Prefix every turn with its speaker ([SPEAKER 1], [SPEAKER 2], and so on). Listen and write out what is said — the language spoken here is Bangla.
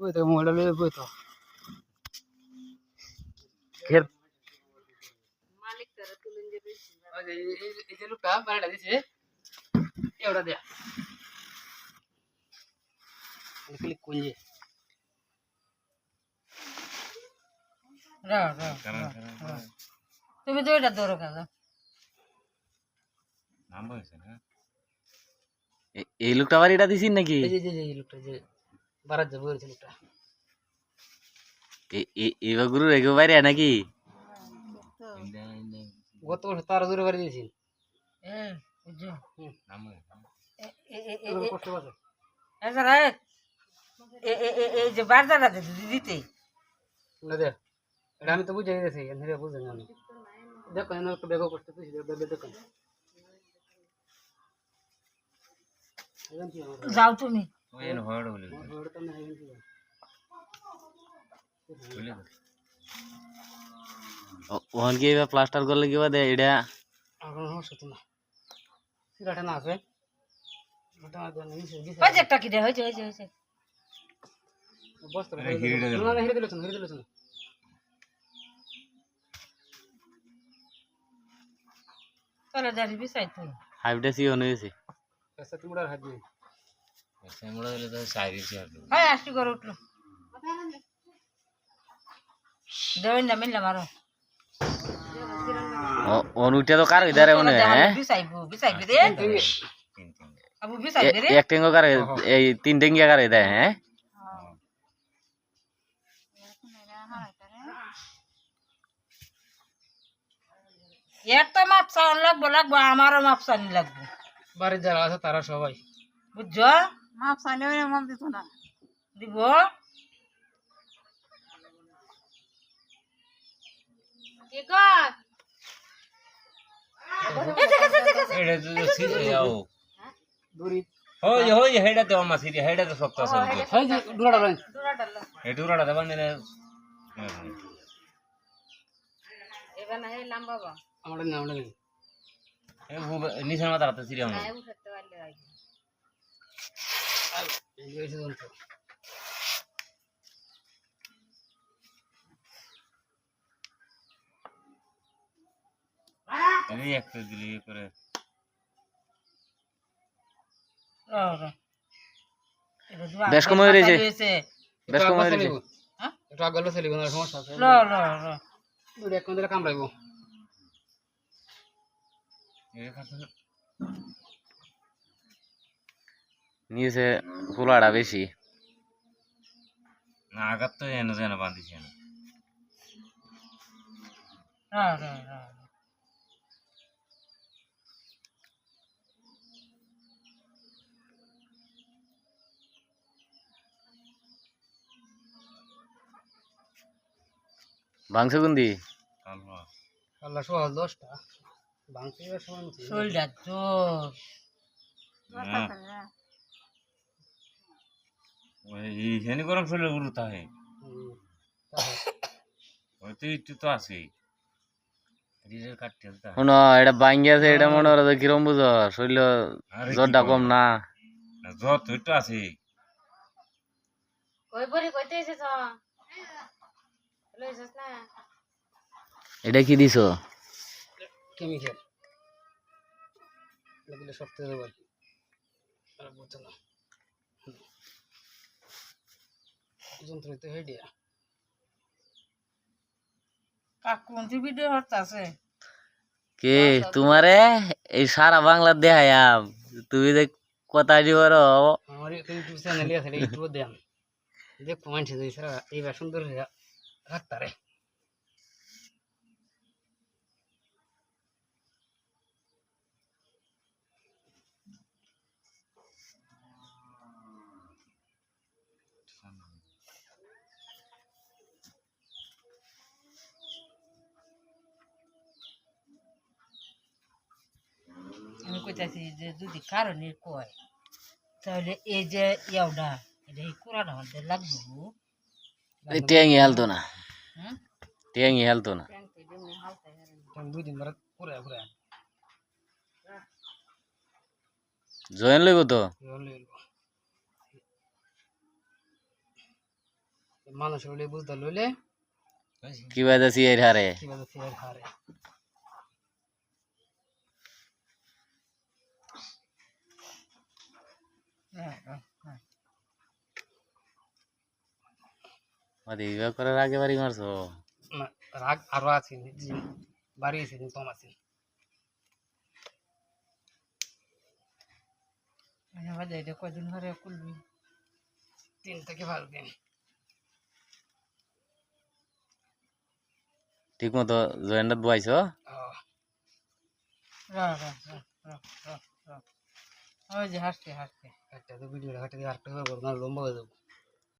[SPEAKER 1] ওই তো মোবাইলটা লয়ে বই তো
[SPEAKER 2] খের
[SPEAKER 3] মালিক তারা তুলেন যে বেশি
[SPEAKER 1] ওই যে এই যে লোকটা বাড়িটা দিছে এওটা দেয়া ক্লিক কোনje
[SPEAKER 3] রা রা তুমি তো এটা ধরো কাকা
[SPEAKER 4] নাম বলছেন হ্যাঁ
[SPEAKER 2] এই লোকটা বাড়িটা দিছিস নাকি
[SPEAKER 1] এই যে এই লোকটা যে বারাত যাবে বলছে লোকটা
[SPEAKER 2] এবার গুরু রেখে বাইরে নাকি
[SPEAKER 1] গত বছর তার জোরে বাড়ি দিয়েছি
[SPEAKER 3] বুঝছো
[SPEAKER 4] নাম বলছেন
[SPEAKER 1] কষ্ট আছে
[SPEAKER 3] এই যে বারদাটা দিতে
[SPEAKER 1] না দে এটা আমি তো বুঝে গেছি এনে বুঝে না দেখো এনে একটু বেগো করতে তুই দেখো
[SPEAKER 3] যাও তুমি
[SPEAKER 4] ওই এন হড় বলে
[SPEAKER 1] ওটা তো না
[SPEAKER 4] বলে
[SPEAKER 2] ওখান কি এবার প্লাস্টার করলে কি বাদে এটা
[SPEAKER 1] এখন সমস্যা তো না সিরাটা না আছে ওটা দেন নিচে দিছে
[SPEAKER 3] ওই যে একটা কি রে হয়েছে
[SPEAKER 1] বস্তা
[SPEAKER 4] আরে হিড়ে দে
[SPEAKER 1] না হিড়ে দিলছ না
[SPEAKER 3] চলে যাবি বিছাই তুই
[SPEAKER 2] হাইফটা সি হয়ে গেছে
[SPEAKER 1] ऐसा तुमरा हाथ में
[SPEAKER 4] এসে মোড়া দিলে তো সাইরি সে আর
[SPEAKER 3] হ্যাঁ আসি করে উঠলো দেবেন না মিললে মারো
[SPEAKER 2] অনুটা তো কার ইধারে মনে হ্যাঁ
[SPEAKER 3] বিছাইবি রে আবু বিছাইবি রে
[SPEAKER 2] এক টেঙ্গো কার এই তিন টেঙ্গিয়া কার ইধারে হ্যাঁ
[SPEAKER 3] এর তো মাপ চান লাগবো আমারও মাপ চানি লাগবে
[SPEAKER 1] बारे যারা আছে তারা সবাই
[SPEAKER 3] বুঝছো
[SPEAKER 5] মাপ চাইলেও মাপ দিত না
[SPEAKER 3] দিব কি কর
[SPEAKER 4] এটা তো সিরি যাও
[SPEAKER 1] দূরি
[SPEAKER 4] হই হই হেডা তো আমা সিরি হেডা তো শক্ত আছে
[SPEAKER 1] হয় যে দুলাটা লাইন
[SPEAKER 3] দোড়া ডাল
[SPEAKER 4] এই টুরাটা দেবান নিলে
[SPEAKER 3] এবার না এই লম্বা বা
[SPEAKER 1] আমাদের না আমাদের
[SPEAKER 4] এই নিচের মাথা রাতে সিরি আমা
[SPEAKER 3] আয় উঠতে পারলে আই
[SPEAKER 1] এই এসে যন্ত্র
[SPEAKER 4] এই একটা দিলি করে
[SPEAKER 2] বেশ কম হয়ে রয়েছে বেশ কম হয়ে রয়েছে
[SPEAKER 3] হ্যাঁ
[SPEAKER 1] একটু আগলে চলিব না সমস্যা আছে
[SPEAKER 3] ল
[SPEAKER 1] দুই এক কোন দিলে কামড়াইব
[SPEAKER 4] এই কথা
[SPEAKER 2] নিচে ফুলাটা বেশি
[SPEAKER 4] না আগাত তো এনে যেন বাঁধিছে না
[SPEAKER 2] ভাঙছে গুন্দি
[SPEAKER 4] কালবা
[SPEAKER 1] আল্লাহ সহজ 10টা ভাঙতে সময় মতো
[SPEAKER 3] শরীরটা তো
[SPEAKER 4] ওই হেনি গরম শরীরে উড়ু তাহে
[SPEAKER 1] তাহলে
[SPEAKER 4] ওই তো একটু তো আছে রিজের কাট ঠেলতা
[SPEAKER 2] শোনো এটা ভাঙ্গি আছে এটা মনে হলো কিরম বুঝো শরীর জ্বরটা কম না
[SPEAKER 4] জ্বর তো একটু আছে
[SPEAKER 3] কই বলি কইতে এসেছ লইছস না
[SPEAKER 2] এটা কি দিছো
[SPEAKER 1] কেমিক্যাল লাগলে শক্ত হয়ে যাবে আর বুঝছো না যন্ত্র তো হয়ে দিয়া
[SPEAKER 3] কাকুন্তি ভিডিও হচ্ছে
[SPEAKER 2] কে তোমারে এই সারা বাংলা দেখায়াম তুমি যে কথা দিবার
[SPEAKER 1] আমার ইউটিউব চ্যানেলে আছে ইউটিউব দেন দেখো মানছে যে সারা এইবার সুন্দর রাখতারে
[SPEAKER 3] আমি কইতাছি যে যদি কারণে কয় তাহলে এই যে ইয়াওডা এটা এই কোরাটা হতে লাগবো
[SPEAKER 2] টেঙ্গি হেলতো না
[SPEAKER 3] হুম
[SPEAKER 2] টেঙ্গি হেলতো না
[SPEAKER 1] দুই দিন ধরে পুরো পুরো
[SPEAKER 2] জয়েন লইব তো
[SPEAKER 1] মানুষ হলে বুঝতে লইলে
[SPEAKER 2] কি বাজাছি এর হারে
[SPEAKER 1] কি বলে ফের হারে
[SPEAKER 2] মাদি বিবাহ করার আগে বাড়ি মারছো
[SPEAKER 1] না রাগ আরো আছে বাড়িয়েছে কম আছে
[SPEAKER 3] আমাদের এটা কদিন ধরে খুলবি
[SPEAKER 1] 3 থেকে 5 দিন
[SPEAKER 2] ঠিক মতো জয়েন্টাত বয়াইছো
[SPEAKER 3] ওই যে হাসতে হাসতে
[SPEAKER 1] একটা তো ভিডিও হাঁটে আর একটা লম্বা হয়ে যাবো